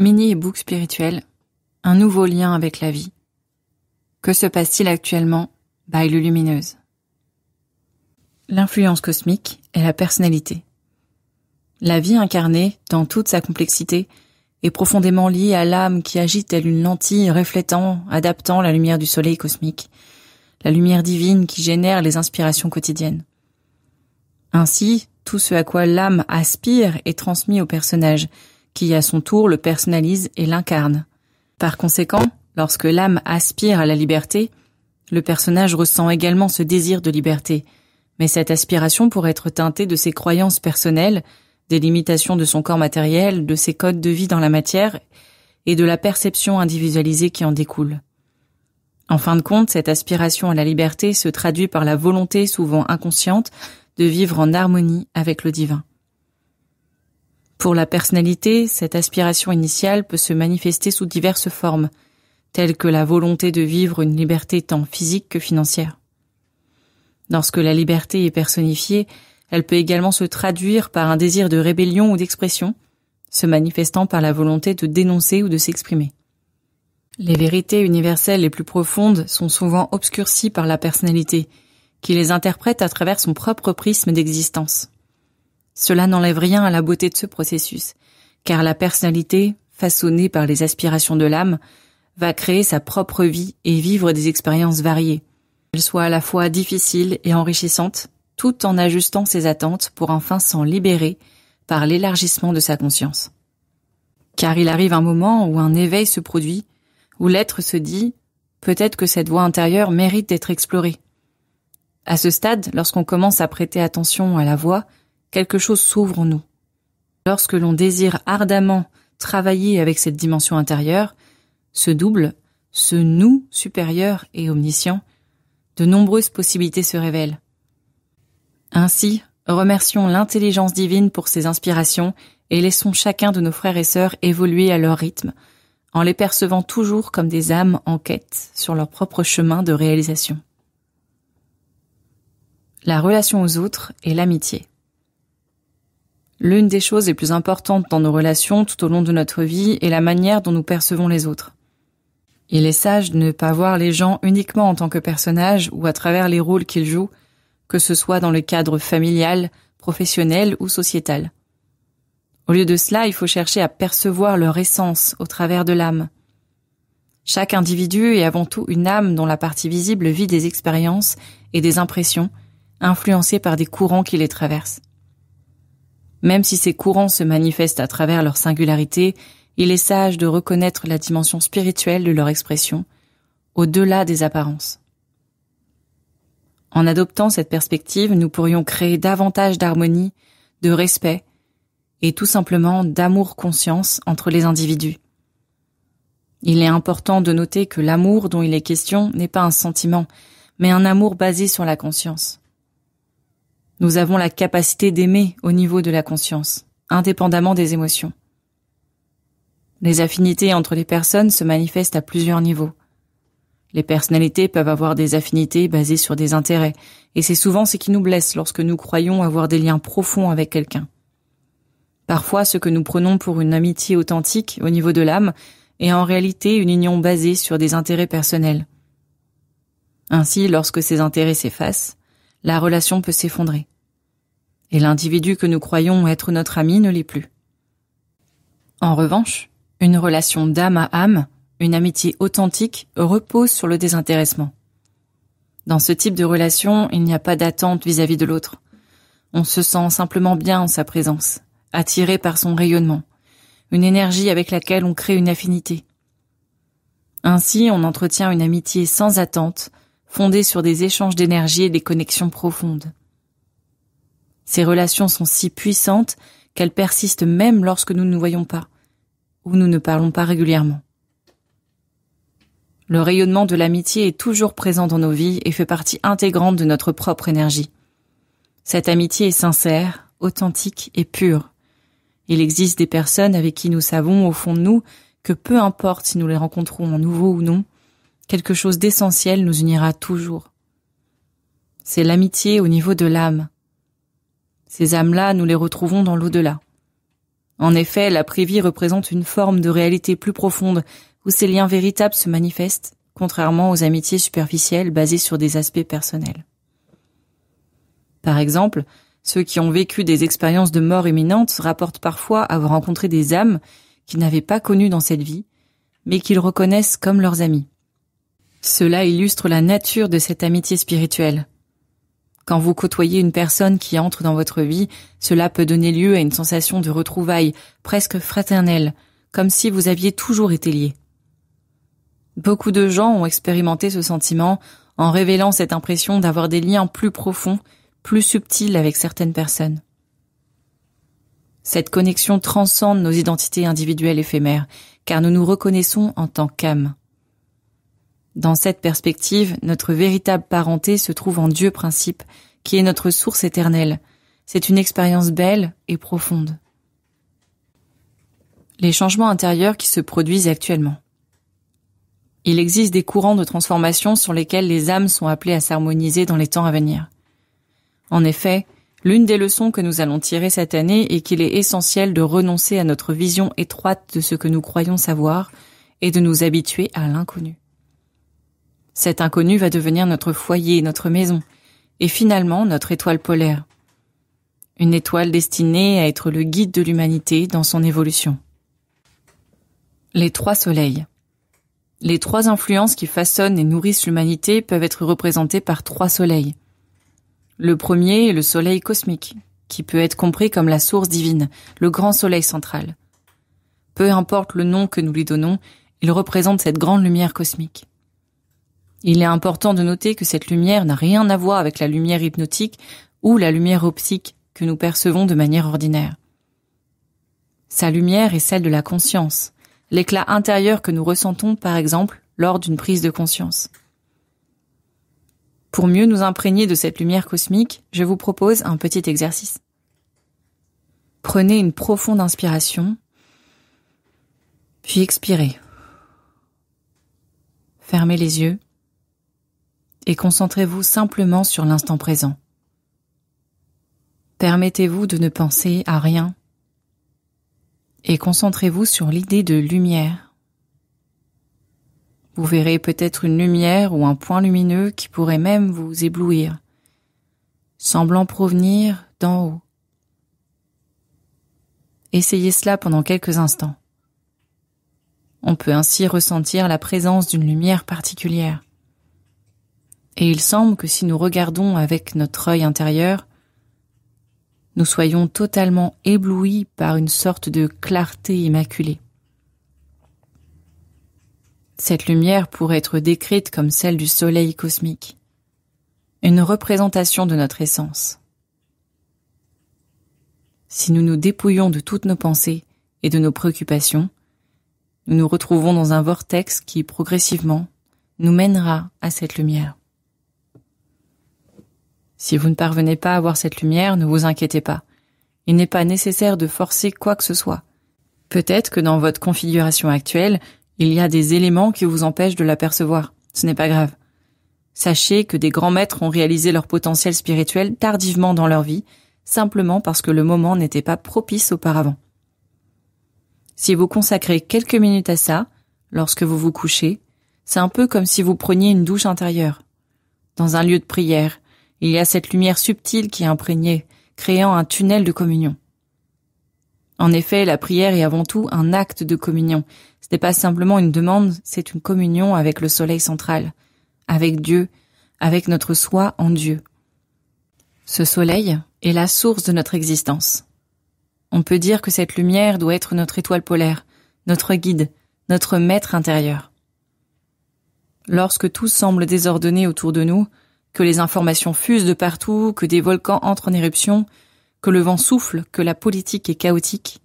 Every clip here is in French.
Mini e-book spirituel, un nouveau lien avec la vie. Que se passe-t-il actuellement by Lulumineuse? L'influence cosmique et la personnalité. La vie incarnée, dans toute sa complexité, est profondément liée à l'âme qui agit telle une lentille reflétant, adaptant la lumière du soleil cosmique, la lumière divine qui génère les inspirations quotidiennes. Ainsi, tout ce à quoi l'âme aspire est transmis au personnage, qui à son tour le personnalise et l'incarne. Par conséquent, lorsque l'âme aspire à la liberté, le personnage ressent également ce désir de liberté, mais cette aspiration pourrait être teintée de ses croyances personnelles, des limitations de son corps matériel, de ses codes de vie dans la matière et de la perception individualisée qui en découle. En fin de compte, cette aspiration à la liberté se traduit par la volonté souvent inconsciente de vivre en harmonie avec le divin. Pour la personnalité, cette aspiration initiale peut se manifester sous diverses formes, telles que la volonté de vivre une liberté tant physique que financière. Lorsque la liberté est personnifiée, elle peut également se traduire par un désir de rébellion ou d'expression, se manifestant par la volonté de dénoncer ou de s'exprimer. Les vérités universelles les plus profondes sont souvent obscurcies par la personnalité, qui les interprète à travers son propre prisme d'existence. Cela n'enlève rien à la beauté de ce processus, car la personnalité, façonnée par les aspirations de l'âme, va créer sa propre vie et vivre des expériences variées. Elles soient à la fois difficiles et enrichissantes, tout en ajustant ses attentes pour enfin s'en libérer par l'élargissement de sa conscience. Car il arrive un moment où un éveil se produit, où l'être se dit « peut-être que cette voie intérieure mérite d'être explorée ». À ce stade, lorsqu'on commence à prêter attention à la voix, quelque chose s'ouvre en nous. Lorsque l'on désire ardemment travailler avec cette dimension intérieure, ce double, ce nous supérieur et omniscient, de nombreuses possibilités se révèlent. Ainsi, remercions l'intelligence divine pour ses inspirations et laissons chacun de nos frères et sœurs évoluer à leur rythme, en les percevant toujours comme des âmes en quête sur leur propre chemin de réalisation. La relation aux autres et l'amitié. L'une des choses les plus importantes dans nos relations tout au long de notre vie est la manière dont nous percevons les autres. Il est sage de ne pas voir les gens uniquement en tant que personnages ou à travers les rôles qu'ils jouent, que ce soit dans le cadre familial, professionnel ou sociétal. Au lieu de cela, il faut chercher à percevoir leur essence au travers de l'âme. Chaque individu est avant tout une âme dont la partie visible vit des expériences et des impressions, influencées par des courants qui les traversent. Même si ces courants se manifestent à travers leur singularité, il est sage de reconnaître la dimension spirituelle de leur expression, au-delà des apparences. En adoptant cette perspective, nous pourrions créer davantage d'harmonie, de respect et tout simplement d'amour-conscience entre les individus. Il est important de noter que l'amour dont il est question n'est pas un sentiment, mais un amour basé sur la conscience. Nous avons la capacité d'aimer au niveau de la conscience, indépendamment des émotions. Les affinités entre les personnes se manifestent à plusieurs niveaux. Les personnalités peuvent avoir des affinités basées sur des intérêts, et c'est souvent ce qui nous blesse lorsque nous croyons avoir des liens profonds avec quelqu'un. Parfois, ce que nous prenons pour une amitié authentique au niveau de l'âme est en réalité une union basée sur des intérêts personnels. Ainsi, lorsque ces intérêts s'effacent, la relation peut s'effondrer. Et l'individu que nous croyons être notre ami ne l'est plus. En revanche, une relation d'âme à âme, une amitié authentique, repose sur le désintéressement. Dans ce type de relation, il n'y a pas d'attente vis-à-vis de l'autre. On se sent simplement bien en sa présence, attiré par son rayonnement, une énergie avec laquelle on crée une affinité. Ainsi, on entretient une amitié sans attente, fondée sur des échanges d'énergie et des connexions profondes. Ces relations sont si puissantes qu'elles persistent même lorsque nous ne nous voyons pas, ou nous ne parlons pas régulièrement. Le rayonnement de l'amitié est toujours présent dans nos vies et fait partie intégrante de notre propre énergie. Cette amitié est sincère, authentique et pure. Il existe des personnes avec qui nous savons au fond de nous que peu importe si nous les rencontrons en nouveau ou non, quelque chose d'essentiel nous unira toujours. C'est l'amitié au niveau de l'âme. Ces âmes-là, nous les retrouvons dans l'au-delà. En effet, la privie représente une forme de réalité plus profonde où ces liens véritables se manifestent, contrairement aux amitiés superficielles basées sur des aspects personnels. Par exemple, ceux qui ont vécu des expériences de mort imminente rapportent parfois avoir rencontré des âmes qu'ils n'avaient pas connues dans cette vie, mais qu'ils reconnaissent comme leurs amis. Cela illustre la nature de cette amitié spirituelle. Quand vous côtoyez une personne qui entre dans votre vie, cela peut donner lieu à une sensation de retrouvailles presque fraternelle, comme si vous aviez toujours été liés. Beaucoup de gens ont expérimenté ce sentiment en révélant cette impression d'avoir des liens plus profonds, plus subtils avec certaines personnes. Cette connexion transcende nos identités individuelles éphémères, car nous nous reconnaissons en tant qu'âme. Dans cette perspective, notre véritable parenté se trouve en Dieu principe, qui est notre source éternelle. C'est une expérience belle et profonde. Les changements intérieurs qui se produisent actuellement. Il existe des courants de transformation sur lesquels les âmes sont appelées à s'harmoniser dans les temps à venir. En effet, l'une des leçons que nous allons tirer cette année est qu'il est essentiel de renoncer à notre vision étroite de ce que nous croyons savoir et de nous habituer à l'inconnu. Cet inconnu va devenir notre foyer, notre maison, et finalement notre étoile polaire. Une étoile destinée à être le guide de l'humanité dans son évolution. Les 3 soleils. Les 3 influences qui façonnent et nourrissent l'humanité peuvent être représentées par 3 soleils. Le premier est le soleil cosmique, qui peut être compris comme la source divine, le grand soleil central. Peu importe le nom que nous lui donnons, il représente cette grande lumière cosmique. Il est important de noter que cette lumière n'a rien à voir avec la lumière hypnotique ou la lumière optique que nous percevons de manière ordinaire. Sa lumière est celle de la conscience, l'éclat intérieur que nous ressentons par exemple lors d'une prise de conscience. Pour mieux nous imprégner de cette lumière cosmique, je vous propose un petit exercice. Prenez une profonde inspiration, puis expirez. Fermez les yeux et concentrez-vous simplement sur l'instant présent. Permettez-vous de ne penser à rien et concentrez-vous sur l'idée de lumière. Vous verrez peut-être une lumière ou un point lumineux qui pourrait même vous éblouir, semblant provenir d'en haut. Essayez cela pendant quelques instants. On peut ainsi ressentir la présence d'une lumière particulière. Et il semble que si nous regardons avec notre œil intérieur, nous soyons totalement éblouis par une sorte de clarté immaculée. Cette lumière pourrait être décrite comme celle du soleil cosmique, une représentation de notre essence. Si nous nous dépouillons de toutes nos pensées et de nos préoccupations, nous nous retrouvons dans un vortex qui, progressivement, nous mènera à cette lumière. Si vous ne parvenez pas à voir cette lumière, ne vous inquiétez pas. Il n'est pas nécessaire de forcer quoi que ce soit. Peut-être que dans votre configuration actuelle, il y a des éléments qui vous empêchent de l'apercevoir. Ce n'est pas grave. Sachez que des grands maîtres ont réalisé leur potentiel spirituel tardivement dans leur vie, simplement parce que le moment n'était pas propice auparavant. Si vous consacrez quelques minutes à ça, lorsque vous vous couchez, c'est un peu comme si vous preniez une douche intérieure. Dans un lieu de prière, il y a cette lumière subtile qui est imprégnée, créant un tunnel de communion. En effet, la prière est avant tout un acte de communion. Ce n'est pas simplement une demande, c'est une communion avec le soleil central, avec Dieu, avec notre soi en Dieu. Ce soleil est la source de notre existence. On peut dire que cette lumière doit être notre étoile polaire, notre guide, notre maître intérieur. Lorsque tout semble désordonné autour de nous, que les informations fusent de partout, que des volcans entrent en éruption, que le vent souffle, que la politique est chaotique,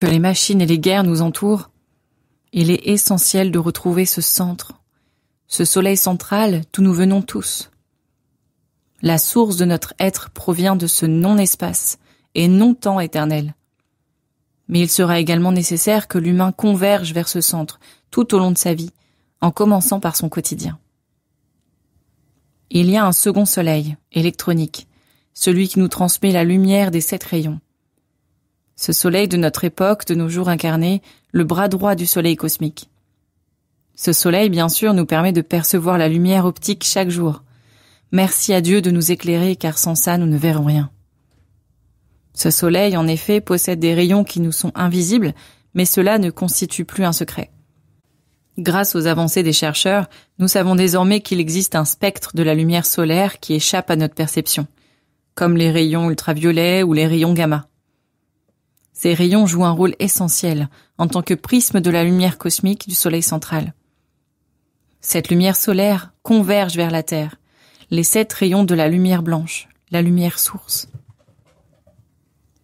que les machines et les guerres nous entourent, il est essentiel de retrouver ce centre, ce soleil central d'où nous venons tous. La source de notre être provient de ce non-espace et non-temps éternel. Mais il sera également nécessaire que l'humain converge vers ce centre tout au long de sa vie, en commençant par son quotidien. Il y a un second soleil, électronique, celui qui nous transmet la lumière des 7 rayons. Ce soleil de notre époque, de nos jours incarnés, le bras droit du soleil cosmique. Ce soleil, bien sûr, nous permet de percevoir la lumière optique chaque jour. Merci à Dieu de nous éclairer, car sans ça, nous ne verrons rien. Ce soleil, en effet, possède des rayons qui nous sont invisibles, mais cela ne constitue plus un secret. Grâce aux avancées des chercheurs, nous savons désormais qu'il existe un spectre de la lumière solaire qui échappe à notre perception, comme les rayons ultraviolets ou les rayons gamma. Ces rayons jouent un rôle essentiel en tant que prisme de la lumière cosmique du soleil central. Cette lumière solaire converge vers la Terre, les 7 rayons de la lumière blanche, la lumière source.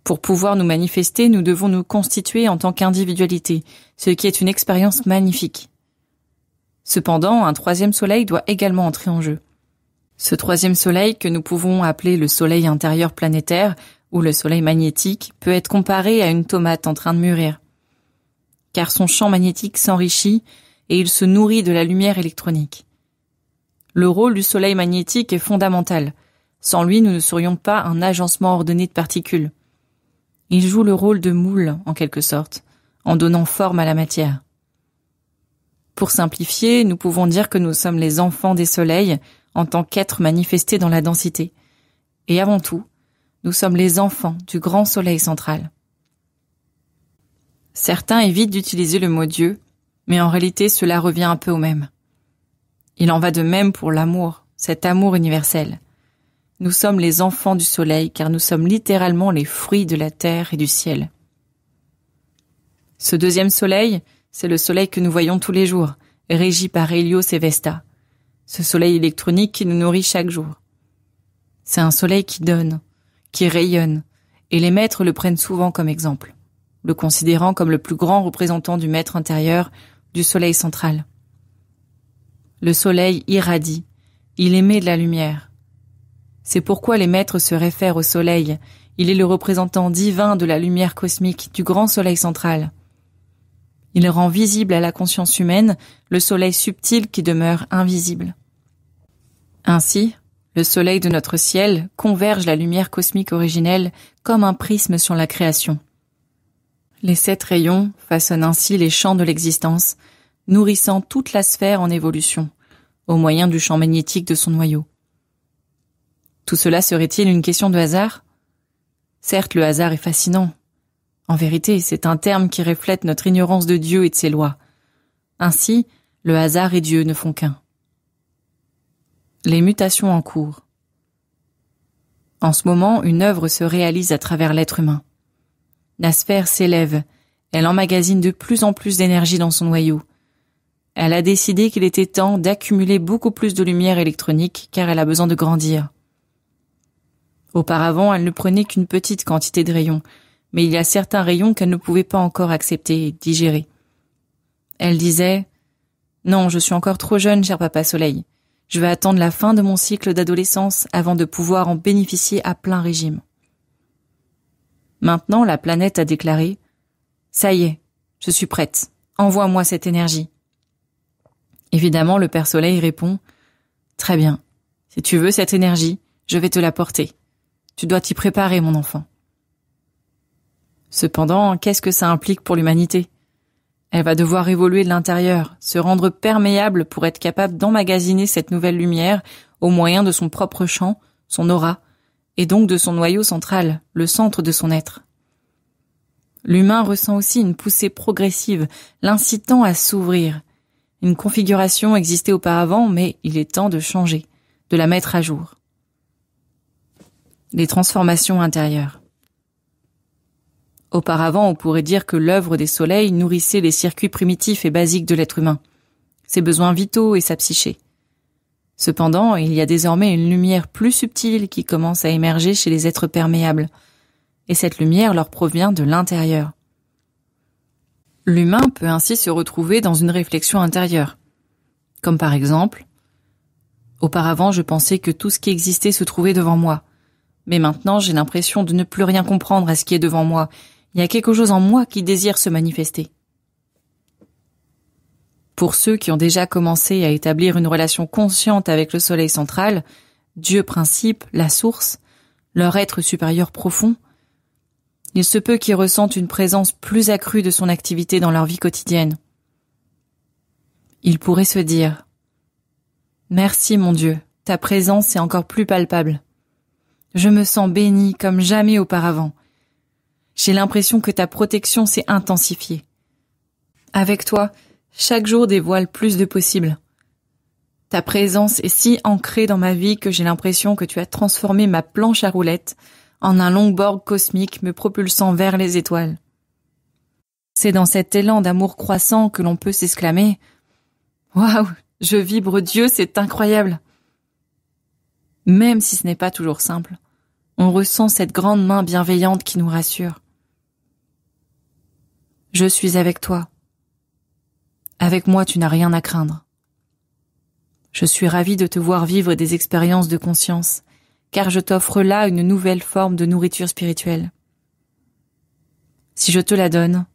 Pour pouvoir nous manifester, nous devons nous constituer en tant qu'individualité, ce qui est une expérience magnifique. Cependant, un 3e soleil doit également entrer en jeu. Ce 3e soleil, que nous pouvons appeler le soleil intérieur planétaire ou le soleil magnétique, peut être comparé à une tomate en train de mûrir. Car son champ magnétique s'enrichit et il se nourrit de la lumière électronique. Le rôle du soleil magnétique est fondamental. Sans lui, nous ne serions pas un agencement ordonné de particules. Il joue le rôle de moule, en quelque sorte, en donnant forme à la matière. Pour simplifier, nous pouvons dire que nous sommes les enfants des soleils en tant qu'êtres manifestés dans la densité. Et avant tout, nous sommes les enfants du grand soleil central. Certains évitent d'utiliser le mot Dieu, mais en réalité cela revient un peu au même. Il en va de même pour l'amour, cet amour universel. Nous sommes les enfants du soleil car nous sommes littéralement les fruits de la terre et du ciel. Ce 2e soleil, c'est le soleil que nous voyons tous les jours, régi par Hélios et Vesta. Ce soleil électronique qui nous nourrit chaque jour. C'est un soleil qui donne, qui rayonne, et les maîtres le prennent souvent comme exemple, le considérant comme le plus grand représentant du maître intérieur du soleil central. Le soleil irradie, il émet de la lumière. C'est pourquoi les maîtres se réfèrent au soleil, il est le représentant divin de la lumière cosmique du grand soleil central. Il rend visible à la conscience humaine le soleil subtil qui demeure invisible. Ainsi, le soleil de notre ciel converge la lumière cosmique originelle comme un prisme sur la création. Les 7 rayons façonnent ainsi les champs de l'existence, nourrissant toute la sphère en évolution, au moyen du champ magnétique de son noyau. Tout cela serait-il une question de hasard ? Certes, le hasard est fascinant. En vérité, c'est un terme qui reflète notre ignorance de Dieu et de ses lois. Ainsi, le hasard et Dieu ne font qu'un. Les mutations en cours. En ce moment, une œuvre se réalise à travers l'être humain. La sphère s'élève, elle emmagasine de plus en plus d'énergie dans son noyau. Elle a décidé qu'il était temps d'accumuler beaucoup plus de lumière électronique car elle a besoin de grandir. Auparavant, elle ne prenait qu'une petite quantité de rayons, mais il y a certains rayons qu'elle ne pouvait pas encore accepter et digérer. Elle disait « Non, je suis encore trop jeune, cher papa soleil. Je vais attendre la fin de mon cycle d'adolescence avant de pouvoir en bénéficier à plein régime. » Maintenant, la planète a déclaré « Ça y est, je suis prête. Envoie-moi cette énergie. » Évidemment, le Père Soleil répond « Très bien. Si tu veux cette énergie, je vais te l'apporter. Tu dois t'y préparer, mon enfant. » Cependant, qu'est-ce que ça implique pour l'humanité ? Elle va devoir évoluer de l'intérieur, se rendre perméable pour être capable d'emmagasiner cette nouvelle lumière au moyen de son propre champ, son aura, et donc de son noyau central, le centre de son être. L'humain ressent aussi une poussée progressive, l'incitant à s'ouvrir. Une configuration existait auparavant, mais il est temps de changer, de la mettre à jour. Les transformations intérieures. Auparavant, on pourrait dire que l'œuvre des soleils nourrissait les circuits primitifs et basiques de l'être humain, ses besoins vitaux et sa psyché. Cependant, il y a désormais une lumière plus subtile qui commence à émerger chez les êtres perméables, et cette lumière leur provient de l'intérieur. L'humain peut ainsi se retrouver dans une réflexion intérieure, comme par exemple « Auparavant, je pensais que tout ce qui existait se trouvait devant moi, mais maintenant j'ai l'impression de ne plus rien comprendre à ce qui est devant moi. Il y a quelque chose en moi qui désire se manifester. » Pour ceux qui ont déjà commencé à établir une relation consciente avec le soleil central, Dieu principe, la source, leur être supérieur profond, Il se peut qu'ils ressentent une présence plus accrue de son activité dans leur vie quotidienne. Ils pourraient se dire « Merci mon Dieu, ta présence est encore plus palpable. Je me sens béni comme jamais auparavant. J'ai l'impression que ta protection s'est intensifiée. Avec toi, chaque jour dévoile plus de possibles. Ta présence est si ancrée dans ma vie que j'ai l'impression que tu as transformé ma planche à roulettes en un longboard cosmique me propulsant vers les étoiles. C'est dans cet élan d'amour croissant que l'on peut s'exclamer « Waouh, je vibre Dieu, c'est incroyable !» Même si ce n'est pas toujours simple, on ressent cette grande main bienveillante qui nous rassure. Je suis avec toi. Avec moi, tu n'as rien à craindre. Je suis ravie de te voir vivre des expériences de conscience, car je t'offre là une nouvelle forme de nourriture spirituelle. Si je te la donne,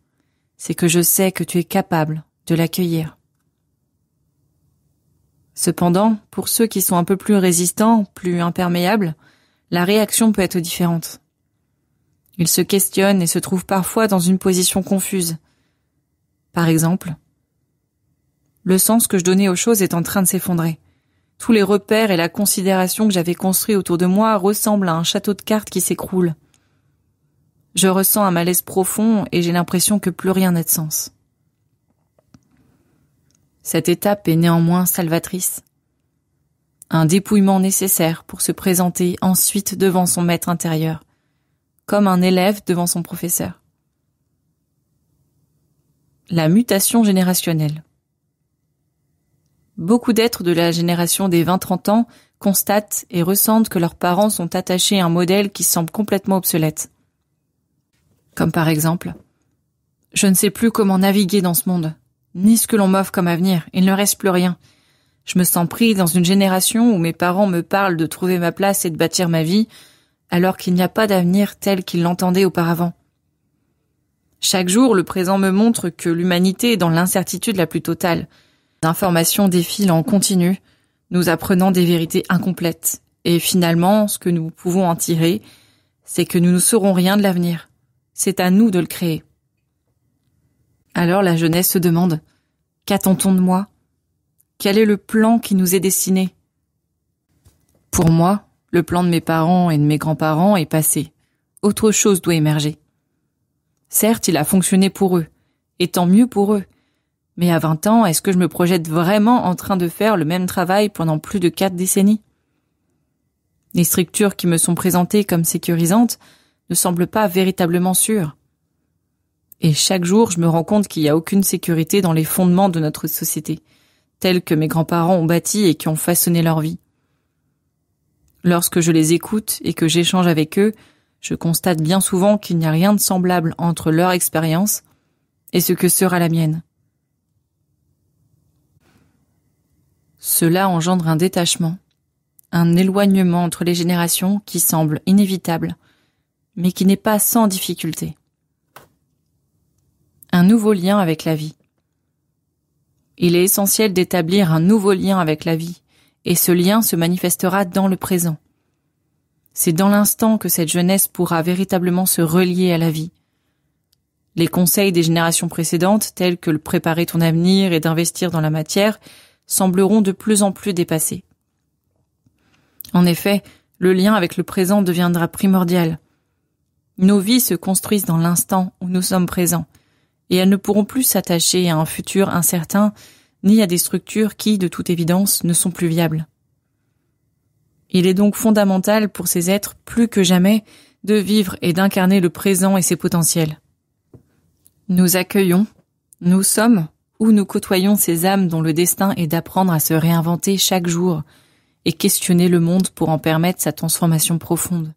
c'est que je sais que tu es capable de l'accueillir. Cependant, pour ceux qui sont un peu plus résistants, plus imperméables, la réaction peut être différente. Ils se questionnent et se trouvent parfois dans une position confuse. Par exemple, le sens que je donnais aux choses est en train de s'effondrer. Tous les repères et la considération que j'avais construits autour de moi ressemblent à un château de cartes qui s'écroule. Je ressens un malaise profond et j'ai l'impression que plus rien n'a de sens. Cette étape est néanmoins salvatrice. Un dépouillement nécessaire pour se présenter ensuite devant son maître intérieur, comme un élève devant son professeur. La mutation générationnelle. Beaucoup d'êtres de la génération des 20-30 ans constatent et ressentent que leurs parents sont attachés à un modèle qui semble complètement obsolète. Comme par exemple, « Je ne sais plus comment naviguer dans ce monde, ni ce que l'on m'offre comme avenir, il ne reste plus rien. Je me sens pris dans une génération où mes parents me parlent de trouver ma place et de bâtir ma vie, alors qu'il n'y a pas d'avenir tel qu'ils l'entendaient auparavant. Chaque jour, le présent me montre que l'humanité est dans l'incertitude la plus totale. L'information défile en continu, nous apprenant des vérités incomplètes. Et finalement, ce que nous pouvons en tirer, c'est que nous ne saurons rien de l'avenir. C'est à nous de le créer. » Alors la jeunesse se demande « Qu'attend-on de moi ? Quel est le plan qui nous est destiné ? » Pour moi, le plan de mes parents et de mes grands-parents est passé. Autre chose doit émerger. Certes, il a fonctionné pour eux, et tant mieux pour eux. Mais à 20 ans, est-ce que je me projette vraiment en train de faire le même travail pendant plus de 4 décennies ? Les structures qui me sont présentées comme sécurisantes ne semblent pas véritablement sûres. Et chaque jour, je me rends compte qu'il n'y a aucune sécurité dans les fondements de notre société, tels que mes grands-parents ont bâtis et qui ont façonné leur vie. Lorsque je les écoute et que j'échange avec eux, je constate bien souvent qu'il n'y a rien de semblable entre leur expérience et ce que sera la mienne. Cela engendre un détachement, un éloignement entre les générations qui semble inévitable, mais qui n'est pas sans difficulté. Un nouveau lien avec la vie. Il est essentiel d'établir un nouveau lien avec la vie, et ce lien se manifestera dans le présent. C'est dans l'instant que cette jeunesse pourra véritablement se relier à la vie. Les conseils des générations précédentes, tels que le préparer ton avenir et d'investir dans la matière, sembleront de plus en plus dépassés. En effet, le lien avec le présent deviendra primordial. Nos vies se construisent dans l'instant où nous sommes présents, et elles ne pourront plus s'attacher à un futur incertain, ni à des structures qui, de toute évidence, ne sont plus viables. Il est donc fondamental pour ces êtres, plus que jamais, de vivre et d'incarner le présent et ses potentiels. Nous accueillons, nous sommes, ou nous côtoyons ces âmes dont le destin est d'apprendre à se réinventer chaque jour et questionner le monde pour en permettre sa transformation profonde.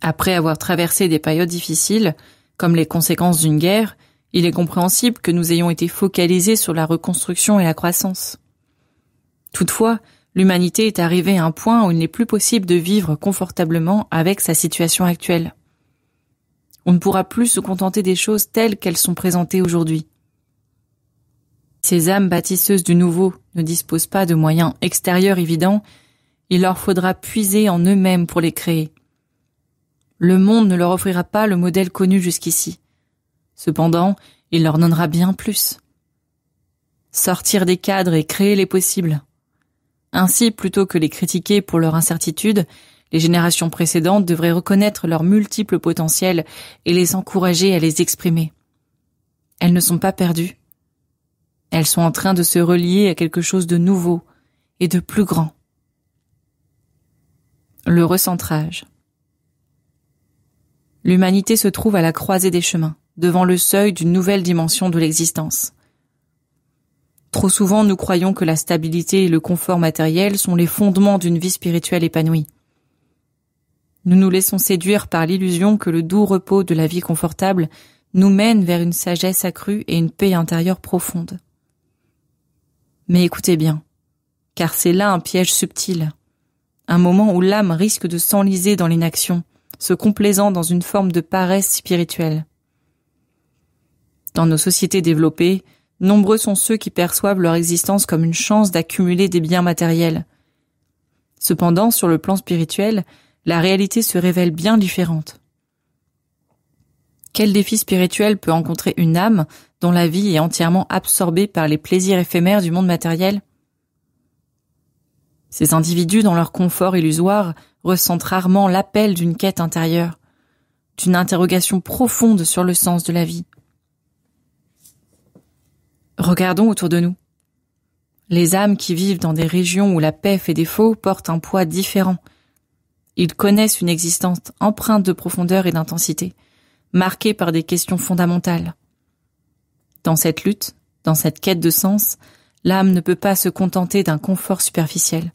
Après avoir traversé des périodes difficiles, comme les conséquences d'une guerre, il est compréhensible que nous ayons été focalisés sur la reconstruction et la croissance. Toutefois, l'humanité est arrivée à un point où il n'est plus possible de vivre confortablement avec sa situation actuelle. On ne pourra plus se contenter des choses telles qu'elles sont présentées aujourd'hui. Ces âmes bâtisseuses du nouveau ne disposent pas de moyens extérieurs évidents, il leur faudra puiser en eux-mêmes pour les créer. Le monde ne leur offrira pas le modèle connu jusqu'ici. Cependant, il leur donnera bien plus. Sortir des cadres et créer les possibles. Ainsi, plutôt que les critiquer pour leur incertitude, les générations précédentes devraient reconnaître leurs multiples potentiels et les encourager à les exprimer. Elles ne sont pas perdues. Elles sont en train de se relier à quelque chose de nouveau et de plus grand. Le recentrage. L'humanité se trouve à la croisée des chemins, devant le seuil d'une nouvelle dimension de l'existence. Trop souvent, nous croyons que la stabilité et le confort matériel sont les fondements d'une vie spirituelle épanouie. Nous nous laissons séduire par l'illusion que le doux repos de la vie confortable nous mène vers une sagesse accrue et une paix intérieure profonde. Mais écoutez bien, car c'est là un piège subtil, un moment où l'âme risque de s'enliser dans l'inaction, se complaisant dans une forme de paresse spirituelle. Dans nos sociétés développées, nombreux sont ceux qui perçoivent leur existence comme une chance d'accumuler des biens matériels. Cependant, sur le plan spirituel, la réalité se révèle bien différente. Quel défi spirituel peut rencontrer une âme dont la vie est entièrement absorbée par les plaisirs éphémères du monde matériel? Ces individus, dans leur confort illusoire, ressentent rarement l'appel d'une quête intérieure, d'une interrogation profonde sur le sens de la vie. Regardons autour de nous. Les âmes qui vivent dans des régions où la paix fait défaut portent un poids différent. Ils connaissent une existence empreinte de profondeur et d'intensité, marquée par des questions fondamentales. Dans cette lutte, dans cette quête de sens, l'âme ne peut pas se contenter d'un confort superficiel.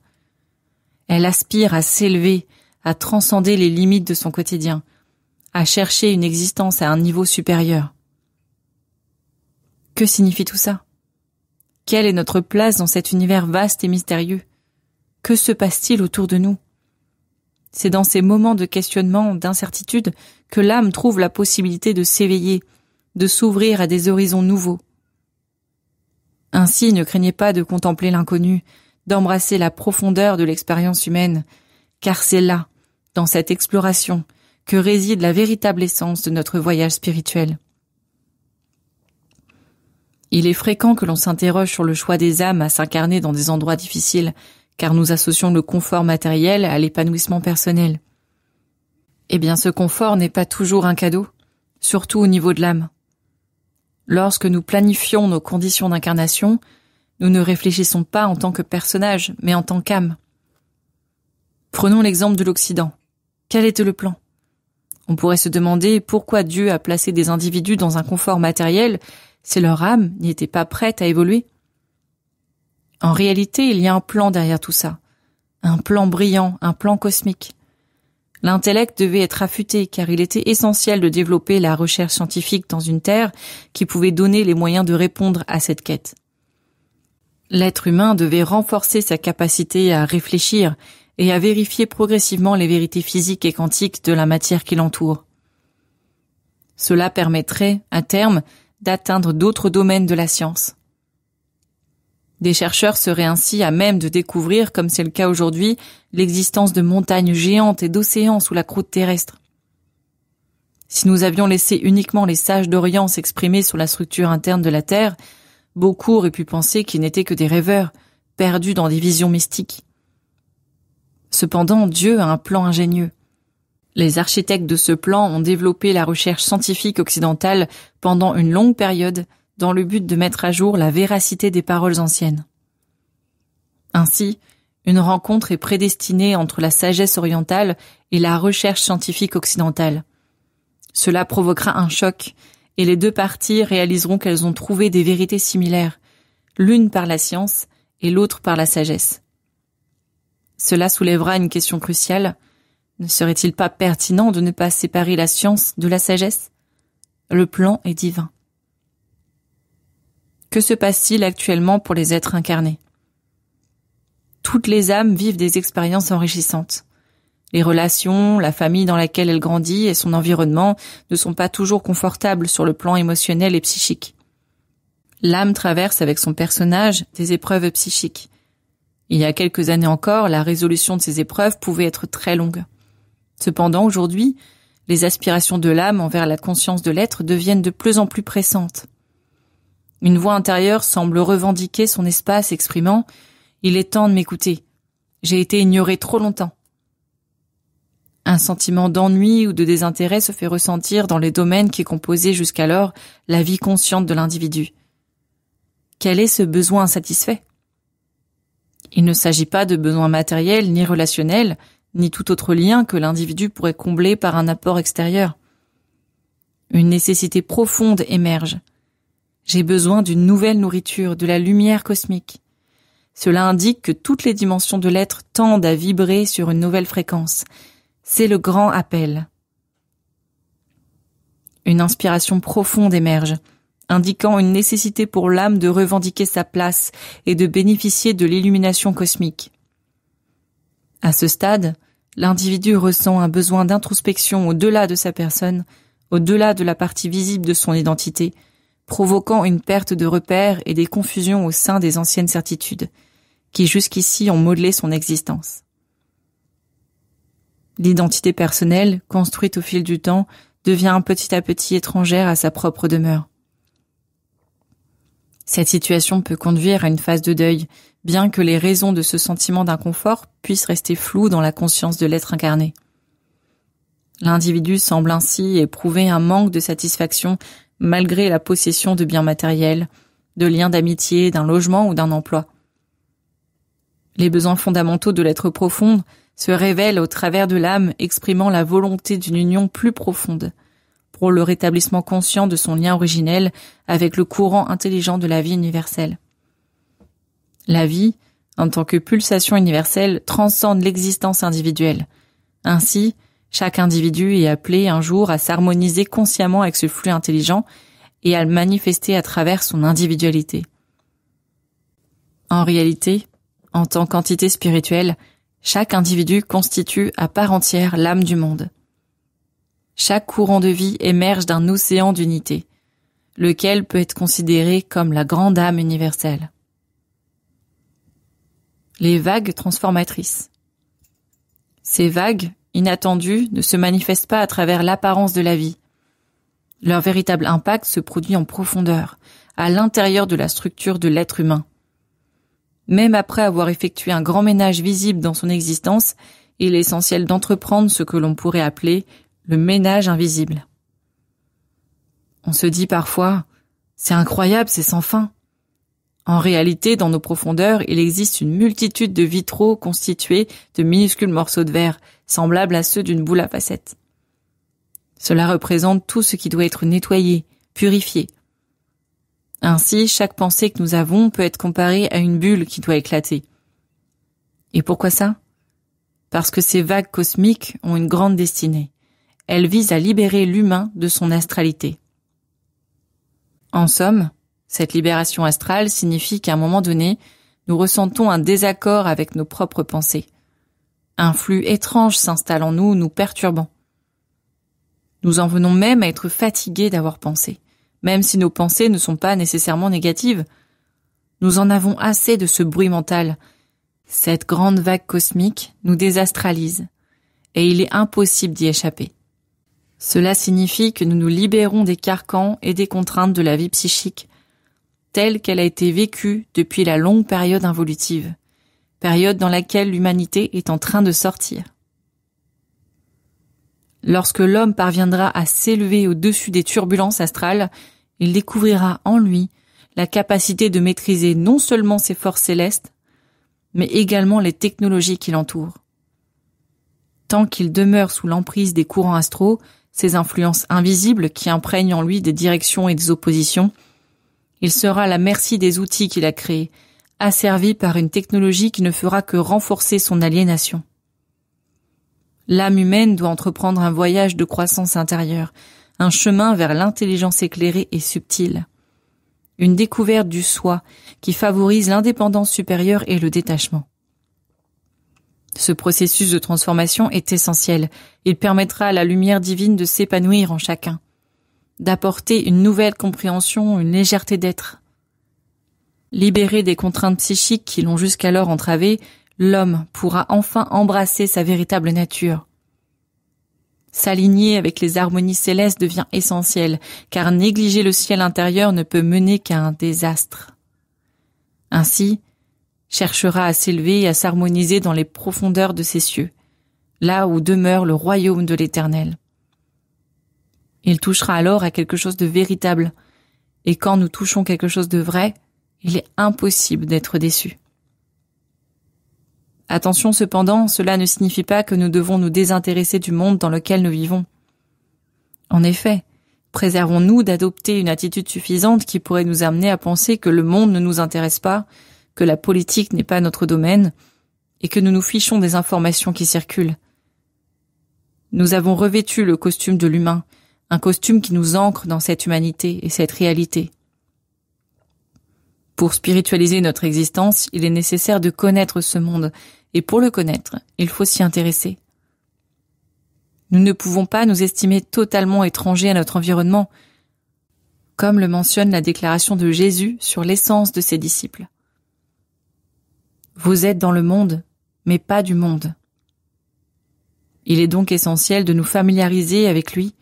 Elle aspire à s'élever, à transcender les limites de son quotidien, à chercher une existence à un niveau supérieur. Que signifie tout ça? Quelle est notre place dans cet univers vaste et mystérieux? Que se passe-t-il autour de nous? C'est dans ces moments de questionnement, d'incertitude, que l'âme trouve la possibilité de s'éveiller, de s'ouvrir à des horizons nouveaux. Ainsi, ne craignez pas de contempler l'inconnu, d'embrasser la profondeur de l'expérience humaine, car c'est là, dans cette exploration, que réside la véritable essence de notre voyage spirituel. Il est fréquent que l'on s'interroge sur le choix des âmes à s'incarner dans des endroits difficiles, car nous associons le confort matériel à l'épanouissement personnel. Eh bien, ce confort n'est pas toujours un cadeau, surtout au niveau de l'âme. Lorsque nous planifions nos conditions d'incarnation, nous ne réfléchissons pas en tant que personnage, mais en tant qu'âme. Prenons l'exemple de l'Occident. Quel était le plan? On pourrait se demander pourquoi Dieu a placé des individus dans un confort matériel si leur âme n'y était pas prête à évoluer. En réalité, il y a un plan derrière tout ça. Un plan brillant, un plan cosmique. L'intellect devait être affûté car il était essentiel de développer la recherche scientifique dans une terre qui pouvait donner les moyens de répondre à cette quête. L'être humain devait renforcer sa capacité à réfléchir et à vérifier progressivement les vérités physiques et quantiques de la matière qui l'entoure. Cela permettrait, à terme, d'atteindre d'autres domaines de la science. Des chercheurs seraient ainsi à même de découvrir, comme c'est le cas aujourd'hui, l'existence de montagnes géantes et d'océans sous la croûte terrestre. Si nous avions laissé uniquement les sages d'Orient s'exprimer sur la structure interne de la Terre, beaucoup auraient pu penser qu'ils n'étaient que des rêveurs, perdus dans des visions mystiques. Cependant, Dieu a un plan ingénieux. Les architectes de ce plan ont développé la recherche scientifique occidentale pendant une longue période dans le but de mettre à jour la véracité des paroles anciennes. Ainsi, une rencontre est prédestinée entre la sagesse orientale et la recherche scientifique occidentale. Cela provoquera un choc, et les deux parties réaliseront qu'elles ont trouvé des vérités similaires, l'une par la science et l'autre par la sagesse. Cela soulèvera une question cruciale. Ne serait-il pas pertinent de ne pas séparer la science de la sagesse? Le plan est divin. Que se passe-t-il actuellement pour les êtres incarnés? Toutes les âmes vivent des expériences enrichissantes. Les relations, la famille dans laquelle elle grandit et son environnement ne sont pas toujours confortables sur le plan émotionnel et psychique. L'âme traverse avec son personnage des épreuves psychiques. Il y a quelques années encore, la résolution de ces épreuves pouvait être très longue. Cependant, aujourd'hui, les aspirations de l'âme envers la conscience de l'être deviennent de plus en plus pressantes. Une voix intérieure semble revendiquer son espace, exprimant « Il est temps de m'écouter. J'ai été ignoré trop longtemps. » Un sentiment d'ennui ou de désintérêt se fait ressentir dans les domaines qui composaient jusqu'alors la vie consciente de l'individu. Quel est ce besoin insatisfait ? Il ne s'agit pas de besoin matériel ni relationnel, ni tout autre lien que l'individu pourrait combler par un apport extérieur. Une nécessité profonde émerge. J'ai besoin d'une nouvelle nourriture, de la lumière cosmique. Cela indique que toutes les dimensions de l'être tendent à vibrer sur une nouvelle fréquence. C'est le grand appel. Une inspiration profonde émerge, indiquant une nécessité pour l'âme de revendiquer sa place et de bénéficier de l'illumination cosmique. À ce stade, l'individu ressent un besoin d'introspection au-delà de sa personne, au-delà de la partie visible de son identité, provoquant une perte de repères et des confusions au sein des anciennes certitudes, qui jusqu'ici ont modelé son existence. L'identité personnelle, construite au fil du temps, devient petit à petit étrangère à sa propre demeure. Cette situation peut conduire à une phase de deuil, bien que les raisons de ce sentiment d'inconfort puissent rester floues dans la conscience de l'être incarné. L'individu semble ainsi éprouver un manque de satisfaction malgré la possession de biens matériels, de liens d'amitié, d'un logement ou d'un emploi. Les besoins fondamentaux de l'être profond se révèlent au travers de l'âme, exprimant la volonté d'une union plus profonde, pour le rétablissement conscient de son lien originel avec le courant intelligent de la vie universelle. La vie, en tant que pulsation universelle, transcende l'existence individuelle. Ainsi, chaque individu est appelé un jour à s'harmoniser consciemment avec ce flux intelligent et à le manifester à travers son individualité. En réalité, en tant qu'entité spirituelle, chaque individu constitue à part entière l'âme du monde. Chaque courant de vie émerge d'un océan d'unité, lequel peut être considéré comme la grande âme universelle. Les vagues transformatrices. Ces vagues, inattendues, ne se manifestent pas à travers l'apparence de la vie. Leur véritable impact se produit en profondeur, à l'intérieur de la structure de l'être humain. Même après avoir effectué un grand ménage visible dans son existence, il est essentiel d'entreprendre ce que l'on pourrait appeler le ménage invisible. On se dit parfois « c'est incroyable, c'est sans fin ». En réalité, dans nos profondeurs, il existe une multitude de vitraux constitués de minuscules morceaux de verre, semblables à ceux d'une boule à facettes. Cela représente tout ce qui doit être nettoyé, purifié. Ainsi, chaque pensée que nous avons peut être comparée à une bulle qui doit éclater. Et pourquoi ça ? Parce que ces vagues cosmiques ont une grande destinée. Elles visent à libérer l'humain de son astralité. En somme, cette libération astrale signifie qu'à un moment donné, nous ressentons un désaccord avec nos propres pensées. Un flux étrange s'installe en nous, nous perturbant. Nous en venons même à être fatigués d'avoir pensé. Même si nos pensées ne sont pas nécessairement négatives. Nous en avons assez de ce bruit mental. Cette grande vague cosmique nous désastralise, et il est impossible d'y échapper. Cela signifie que nous nous libérons des carcans et des contraintes de la vie psychique, telle qu'elle a été vécue depuis la longue période involutive, période dans laquelle l'humanité est en train de sortir. Lorsque l'homme parviendra à s'élever au-dessus des turbulences astrales, il découvrira en lui la capacité de maîtriser non seulement ses forces célestes, mais également les technologies qui l'entourent. Tant qu'il demeure sous l'emprise des courants astraux, ces influences invisibles qui imprègnent en lui des directions et des oppositions, il sera à la merci des outils qu'il a créés, asservi par une technologie qui ne fera que renforcer son aliénation. L'âme humaine doit entreprendre un voyage de croissance intérieure, un chemin vers l'intelligence éclairée et subtile. Une découverte du soi qui favorise l'indépendance supérieure et le détachement. Ce processus de transformation est essentiel. Il permettra à la lumière divine de s'épanouir en chacun, d'apporter une nouvelle compréhension, une légèreté d'être. Libéré des contraintes psychiques qui l'ont jusqu'alors entravé, l'homme pourra enfin embrasser sa véritable nature. S'aligner avec les harmonies célestes devient essentiel, car négliger le ciel intérieur ne peut mener qu'à un désastre. Ainsi, cherchera à s'élever et à s'harmoniser dans les profondeurs de ces cieux, là où demeure le royaume de l'Éternel. Il touchera alors à quelque chose de véritable, et quand nous touchons quelque chose de vrai, il est impossible d'être déçu. Attention cependant, cela ne signifie pas que nous devons nous désintéresser du monde dans lequel nous vivons. En effet, préservons-nous d'adopter une attitude suffisante qui pourrait nous amener à penser que le monde ne nous intéresse pas, que la politique n'est pas notre domaine, et que nous nous fichons des informations qui circulent. Nous avons revêtu le costume de l'humain, un costume qui nous ancre dans cette humanité et cette réalité. Pour spiritualiser notre existence, il est nécessaire de connaître ce monde, et pour le connaître, il faut s'y intéresser. Nous ne pouvons pas nous estimer totalement étrangers à notre environnement, comme le mentionne la déclaration de Jésus sur l'essence de ses disciples. Vous êtes dans le monde, mais pas du monde. Il est donc essentiel de nous familiariser avec lui,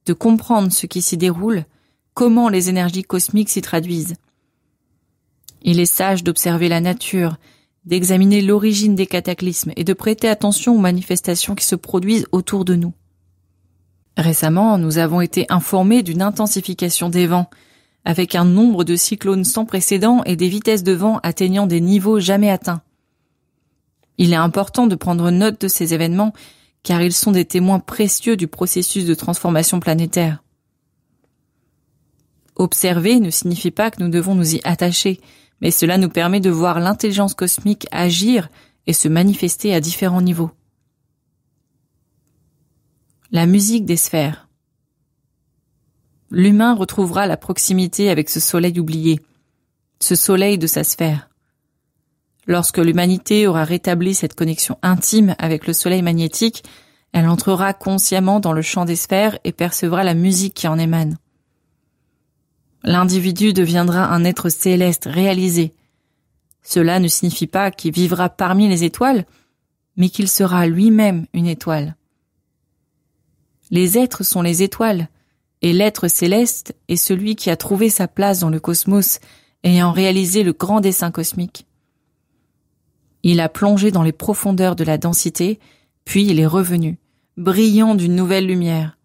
de comprendre ce qui s'y déroule, comment les énergies cosmiques s'y traduisent. Il est sage d'observer la nature, d'examiner l'origine des cataclysmes et de prêter attention aux manifestations qui se produisent autour de nous. Récemment, nous avons été informés d'une intensification des vents, avec un nombre de cyclones sans précédent et des vitesses de vent atteignant des niveaux jamais atteints. Il est important de prendre note de ces événements, car ils sont des témoins précieux du processus de transformation planétaire. Observer ne signifie pas que nous devons nous y attacher, mais cela nous permet de voir l'intelligence cosmique agir et se manifester à différents niveaux. La musique des sphères. L'humain retrouvera la proximité avec ce soleil oublié, ce soleil de sa sphère. Lorsque l'humanité aura rétabli cette connexion intime avec le soleil magnétique, elle entrera consciemment dans le champ des sphères et percevra la musique qui en émane. L'individu deviendra un être céleste réalisé. Cela ne signifie pas qu'il vivra parmi les étoiles, mais qu'il sera lui-même une étoile. Les êtres sont les étoiles, et l'être céleste est celui qui a trouvé sa place dans le cosmos, ayant réalisé le grand dessein cosmique. Il a plongé dans les profondeurs de la densité, puis il est revenu, brillant d'une nouvelle lumière.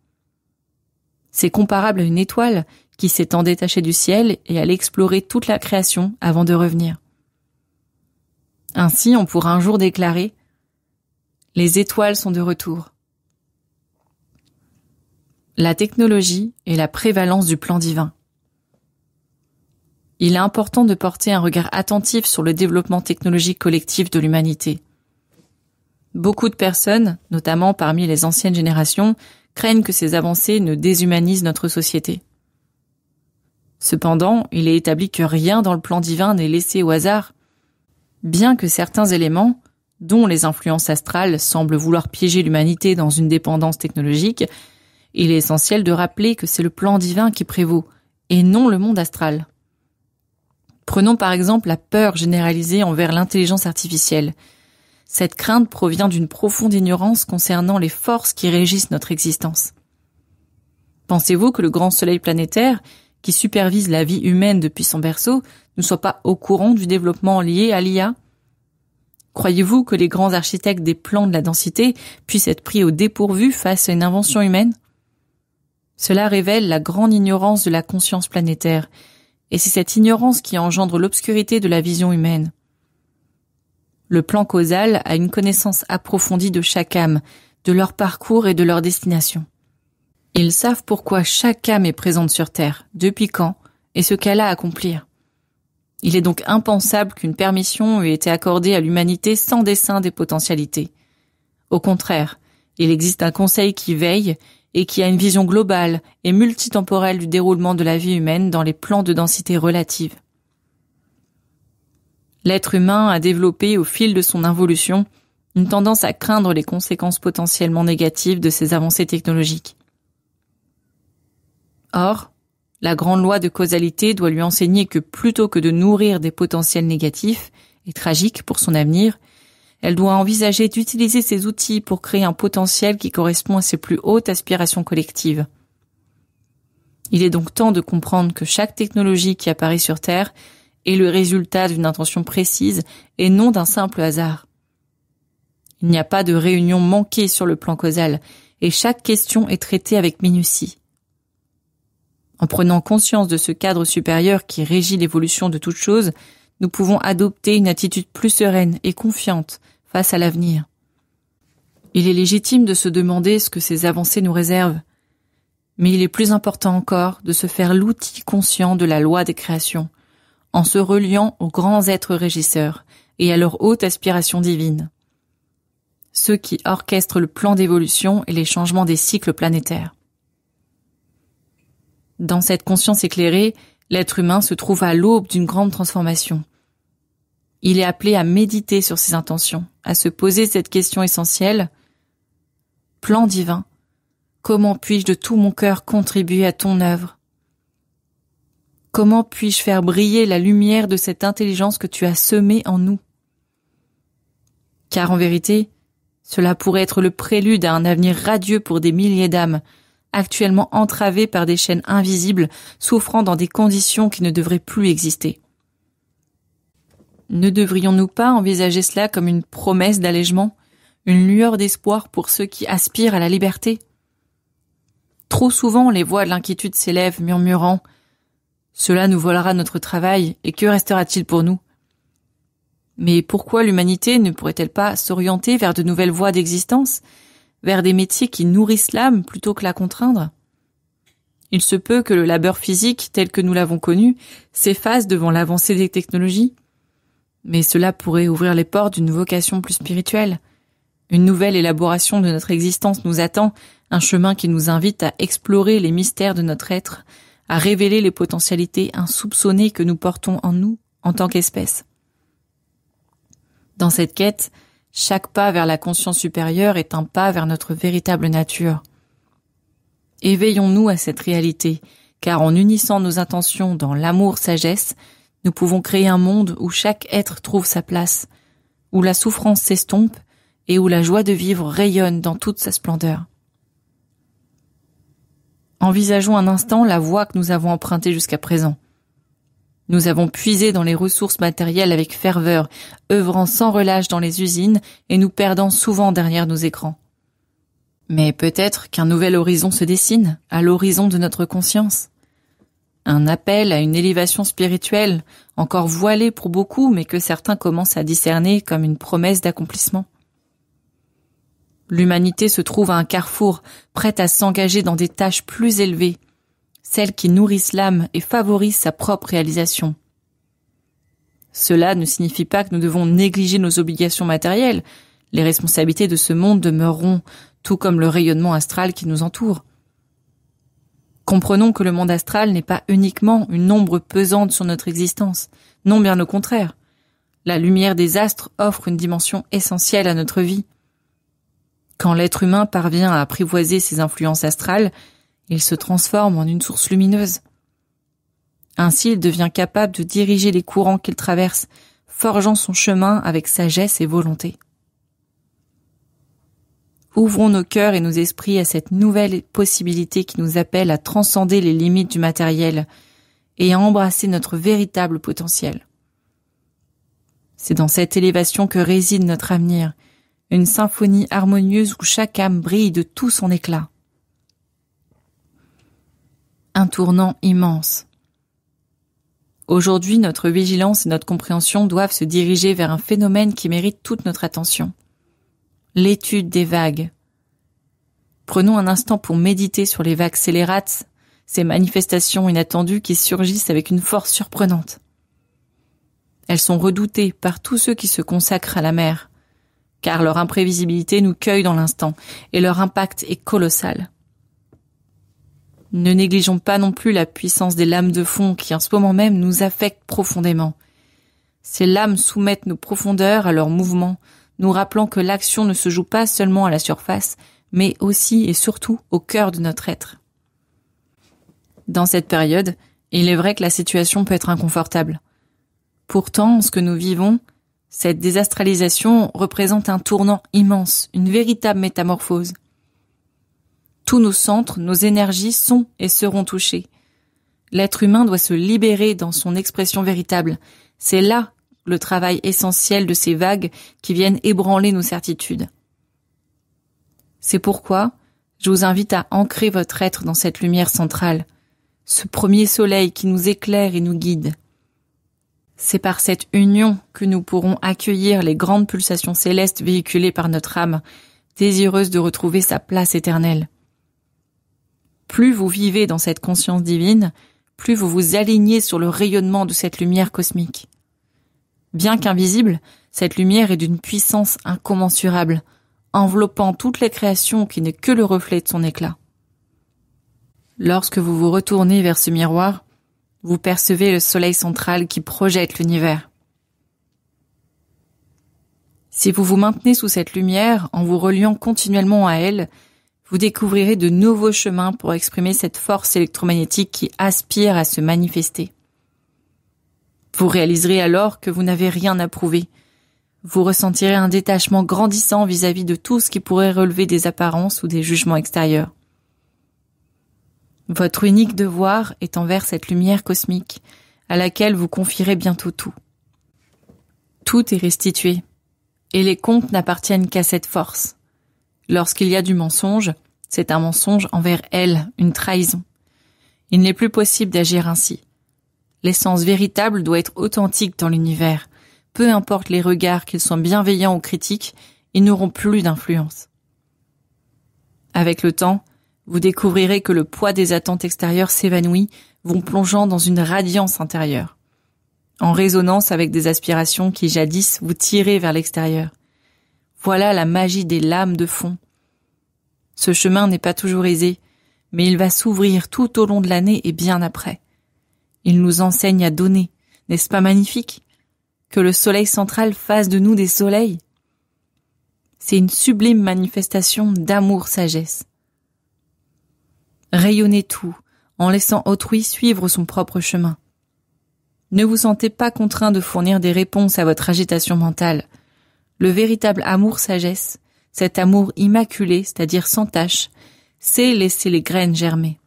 C'est comparable à une étoile qui s'étant détachée du ciel et allait explorer toute la création avant de revenir. Ainsi, on pourra un jour déclarer « Les étoiles sont de retour ». La technologie et la prévalence du plan divin. Il est important de porter un regard attentif sur le développement technologique collectif de l'humanité. Beaucoup de personnes, notamment parmi les anciennes générations, craignent que ces avancées ne déshumanisent notre société. Cependant, il est établi que rien dans le plan divin n'est laissé au hasard, bien que certains éléments, dont les influences astrales, semblent vouloir piéger l'humanité dans une dépendance technologique, il est essentiel de rappeler que c'est le plan divin qui prévaut, et non le monde astral. Prenons par exemple la peur généralisée envers l'intelligence artificielle. Cette crainte provient d'une profonde ignorance concernant les forces qui régissent notre existence. Pensez-vous que le grand soleil planétaire, qui supervise la vie humaine depuis son berceau, ne soit pas au courant du développement lié à l'IA? Croyez-vous que les grands architectes des plans de la densité puissent être pris au dépourvu face à une invention humaine? Cela révèle la grande ignorance de la conscience planétaire, et c'est cette ignorance qui engendre l'obscurité de la vision humaine. Le plan causal a une connaissance approfondie de chaque âme, de leur parcours et de leur destination. Ils savent pourquoi chaque âme est présente sur Terre, depuis quand, et ce qu'elle a à accomplir. Il est donc impensable qu'une permission ait été accordée à l'humanité sans dessein des potentialités. Au contraire, il existe un conseil qui veille et qui a une vision globale et multitemporelle du déroulement de la vie humaine dans les plans de densité relative. L'être humain a développé au fil de son involution une tendance à craindre les conséquences potentiellement négatives de ces avancées technologiques. Or, la grande loi de causalité doit lui enseigner que plutôt que de nourrir des potentiels négatifs et tragiques pour son avenir, Elle doit envisager d'utiliser ces outils pour créer un potentiel qui correspond à ses plus hautes aspirations collectives. Il est donc temps de comprendre que chaque technologie qui apparaît sur Terre est le résultat d'une intention précise et non d'un simple hasard. Il n'y a pas de réunion manquée sur le plan causal et chaque question est traitée avec minutie. En prenant conscience de ce cadre supérieur qui régit l'évolution de toute chose, nous pouvons adopter une attitude plus sereine et confiante face à l'avenir. Il est légitime de se demander ce que ces avancées nous réservent, mais il est plus important encore de se faire l'outil conscient de la loi des créations, en se reliant aux grands êtres régisseurs et à leur haute aspiration divine, ceux qui orchestrent le plan d'évolution et les changements des cycles planétaires. Dans cette conscience éclairée, l'être humain se trouve à l'aube d'une grande transformation. Il est appelé à méditer sur ses intentions, à se poser cette question essentielle. Plan divin, comment puis-je de tout mon cœur contribuer à ton œuvre? Comment puis-je faire briller la lumière de cette intelligence que tu as semée en nous? Car en vérité, cela pourrait être le prélude à un avenir radieux pour des milliers d'âmes, actuellement entravées par des chaînes invisibles, souffrant dans des conditions qui ne devraient plus exister. Ne devrions-nous pas envisager cela comme une promesse d'allègement, une lueur d'espoir pour ceux qui aspirent à la liberté? Trop souvent, les voix de l'inquiétude s'élèvent, murmurant « Cela nous volera notre travail, et que restera-t-il pour nous ?» Mais pourquoi l'humanité ne pourrait-elle pas s'orienter vers de nouvelles voies d'existence, vers des métiers qui nourrissent l'âme plutôt que la contraindre? Il se peut que le labeur physique, tel que nous l'avons connu, s'efface devant l'avancée des technologies, mais cela pourrait ouvrir les portes d'une vocation plus spirituelle. Une nouvelle élaboration de notre existence nous attend, un chemin qui nous invite à explorer les mystères de notre être, à révéler les potentialités insoupçonnées que nous portons en nous en tant qu'espèce. Dans cette quête, chaque pas vers la conscience supérieure est un pas vers notre véritable nature. Éveillons-nous à cette réalité, car en unissant nos intentions dans l'amour-sagesse, nous pouvons créer un monde où chaque être trouve sa place, où la souffrance s'estompe et où la joie de vivre rayonne dans toute sa splendeur. Envisageons un instant la voie que nous avons empruntée jusqu'à présent. Nous avons puisé dans les ressources matérielles avec ferveur, œuvrant sans relâche dans les usines et nous perdant souvent derrière nos écrans. Mais peut-être qu'un nouvel horizon se dessine, à l'horizon de notre conscience. Un appel à une élévation spirituelle, encore voilée pour beaucoup, mais que certains commencent à discerner comme une promesse d'accomplissement. L'humanité se trouve à un carrefour, prête à s'engager dans des tâches plus élevées, celles qui nourrissent l'âme et favorisent sa propre réalisation. Cela ne signifie pas que nous devons négliger nos obligations matérielles. Les responsabilités de ce monde demeureront, tout comme le rayonnement astral qui nous entoure. Comprenons que le monde astral n'est pas uniquement une ombre pesante sur notre existence. Non, bien au contraire. La lumière des astres offre une dimension essentielle à notre vie. Quand l'être humain parvient à apprivoiser ses influences astrales, il se transforme en une source lumineuse. Ainsi, il devient capable de diriger les courants qu'il traverse, forgeant son chemin avec sagesse et volonté. Ouvrons nos cœurs et nos esprits à cette nouvelle possibilité qui nous appelle à transcender les limites du matériel et à embrasser notre véritable potentiel. C'est dans cette élévation que réside notre avenir, une symphonie harmonieuse où chaque âme brille de tout son éclat. Un tournant immense. Aujourd'hui, notre vigilance et notre compréhension doivent se diriger vers un phénomène qui mérite toute notre attention. L'étude des vagues. Prenons un instant pour méditer sur les vagues scélérates, ces manifestations inattendues qui surgissent avec une force surprenante. Elles sont redoutées par tous ceux qui se consacrent à la mer, car leur imprévisibilité nous cueille dans l'instant et leur impact est colossal. Ne négligeons pas non plus la puissance des lames de fond qui en ce moment même nous affectent profondément. Ces lames soumettent nos profondeurs à leurs mouvements, nous rappelant que l'action ne se joue pas seulement à la surface, mais aussi et surtout au cœur de notre être. Dans cette période, il est vrai que la situation peut être inconfortable. Pourtant, ce que nous vivons, Cette désastralisation représente un tournant immense, une véritable métamorphose. Tous nos centres, nos énergies sont et seront touchés. L'être humain doit se libérer dans son expression véritable. C'est là le travail essentiel de ces vagues qui viennent ébranler nos certitudes. C'est pourquoi je vous invite à ancrer votre être dans cette lumière centrale, ce premier soleil qui nous éclaire et nous guide. C'est par cette union que nous pourrons accueillir les grandes pulsations célestes véhiculées par notre âme, désireuse de retrouver sa place éternelle. Plus vous vivez dans cette conscience divine, plus vous vous alignez sur le rayonnement de cette lumière cosmique. Bien qu'invisible, cette lumière est d'une puissance incommensurable, enveloppant toutes les créations qui n'est que le reflet de son éclat. Lorsque vous vous retournez vers ce miroir, vous percevez le soleil central qui projette l'univers. Si vous vous maintenez sous cette lumière en vous reliant continuellement à elle, vous découvrirez de nouveaux chemins pour exprimer cette force électromagnétique qui aspire à se manifester. Vous réaliserez alors que vous n'avez rien à prouver. Vous ressentirez un détachement grandissant vis-à-vis de tout ce qui pourrait relever des apparences ou des jugements extérieurs. Votre unique devoir est envers cette lumière cosmique, à laquelle vous confierez bientôt tout. Tout est restitué, et les comptes n'appartiennent qu'à cette force. Lorsqu'il y a du mensonge, c'est un mensonge envers elle, une trahison. Il n'est plus possible d'agir ainsi. L'essence véritable doit être authentique dans l'univers. Peu importe les regards, qu'ils soient bienveillants ou critiques, ils n'auront plus d'influence. Avec le temps, vous découvrirez que le poids des attentes extérieures s'évanouit, vous plongeant dans une radiance intérieure, en résonance avec des aspirations qui jadis vous tiraient vers l'extérieur. Voilà la magie des lames de fond. Ce chemin n'est pas toujours aisé, mais il va s'ouvrir tout au long de l'année et bien après. Il nous enseigne à donner, n'est-ce pas magnifique? Que le soleil central fasse de nous des soleils. C'est une sublime manifestation d'amour-sagesse. Rayonnez tout, en laissant autrui suivre son propre chemin. Ne vous sentez pas contraint de fournir des réponses à votre agitation mentale. Le véritable amour-sagesse, cet amour immaculé, c'est-à-dire sans tache, c'est laisser les graines germer.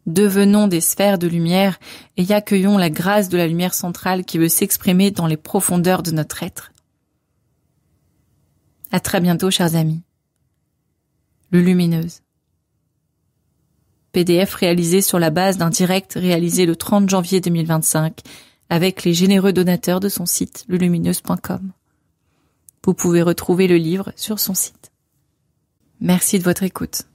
Devenons des sphères de lumière et accueillons la grâce de la lumière centrale qui veut s'exprimer dans les profondeurs de notre être. À très bientôt, chers amis. Lumineuse. PDF réalisé sur la base d'un direct réalisé le 30 janvier 2025 avec les généreux donateurs de son site lulumineuse.com. Vous pouvez retrouver le livre sur son site. Merci de votre écoute.